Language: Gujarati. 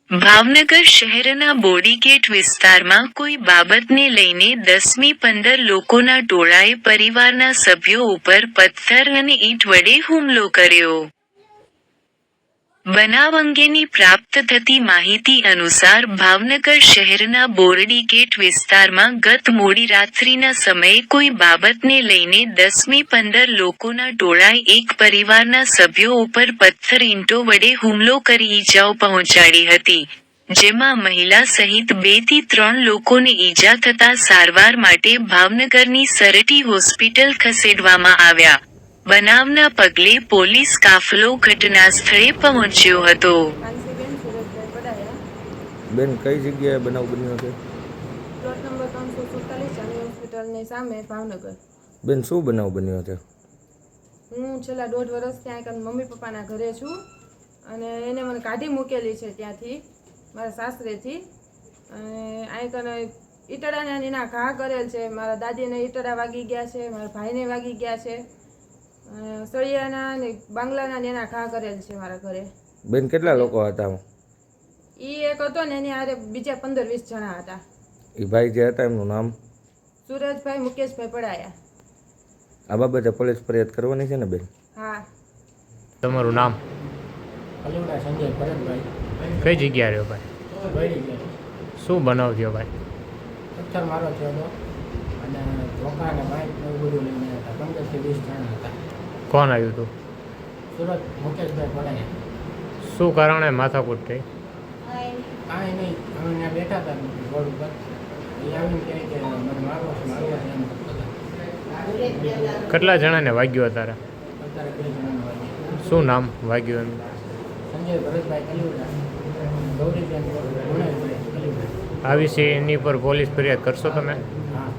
ભાવનગર શહેરના બોડીગેટ વિસ્તારમાં કોઈ બાબતને લઈને 10-15 લોકોના ટોળાએ પરિવારના સભ્યો ઉપર પથ્થર અને ઈંટ વડે હુમલો કર્યો. બનાવ અંગેની પ્રાપ્ત થતી માહિતી અનુસાર ભાવનગર શહેરના બોરડીગેટ વિસ્તારમાં ગત મોડી રાત્રિના સમયે કોઈ બાબતને લઈને 10-15 લોકોના ટોળાએ એક પરિવારના સભ્યો ઉપર પથ્થર ઈંટો વડે હુમલો કરી ઈજાઓ પહોંચાડી હતી, જેમાં મહિલા સહિત 2 થી 3 લોકોને ઈજા થતાં સારવાર માટે ભાવનગરની સરટી હોસ્પિટલ ખસેડવામાં આવ્યા. બનાવના પગલે પોલીસ કાફલો ઘટનાસ્થળે પહોંચ્યો હતો. બેન, કઈ જગ્યાએ બનાવ બન્યો છે? પ્લોટ નંબર 347 ચાની હોસ્પિટલની સામે ભાવનગર. બેન, શું બનાવ બન્યો છે? હું છેલ્લા 1.5 વર્ષ ત્યાં એક મમ્મી પપ્પાના ઘરે છું અને એને મને કાઢી મૂકેલી છે ત્યાંથી, મારા સાસરેથી. અને અહીં કને ઈટડાના એના ઘા કરેલ છે. મારા દાદીને ઈટડા વાગી ગયા છે, મારા ભાઈને વાગી ગયા છે. સળિયાના ને બાંગલાના ને એના ઘા કરેલ છે મારા ઘરે. બેન, કેટલા લોકો હતા? એ એક હતો ને એની હારે બીજા 15-20 જણા હતા. એ ભાઈ જે હતા એમનું નામ? સુરજભાઈ મુકેશભાઈ પડાયા. આ બાબતે પોલીસ ફરિયાદ કરવાની છે ને બેન? હા. તમારું નામ? અલીવડા સંજય ભરતભાઈ. કઈ જગ્યા રહ્યો ભાઈ? વળી ગયા. શું બનાવ થયો ભાઈ? પથ્થર મારો થયો હતો અને ધોકા અને બાઇક ને એવું બધું લઈને હતા. 15 થી 20 જણા હતા. કોણ આવ્યું હતું? સુરત મુકેશભાઈ પડાયા. શું કારણે માથાકૂટ થઈ? કાંઈ નહીં, અમે ત્યાં બેઠા હતા રોડ ઉપર. એ આવીને કહે કે મને મારવો છે એમ કરતા હતા. કેટલા જણાને વાગ્યું અત્યારે? અત્યારે 2 જણાને વાગ્યા. શું નામ વાગ્યું એમ? સંજય ભરતભાઈ અલીવડા, ગૌરીબેન ગુણેશભાઈ અલીવડા. આ વિશે એની પર પોલીસ ફરિયાદ કરશો તમે? હા.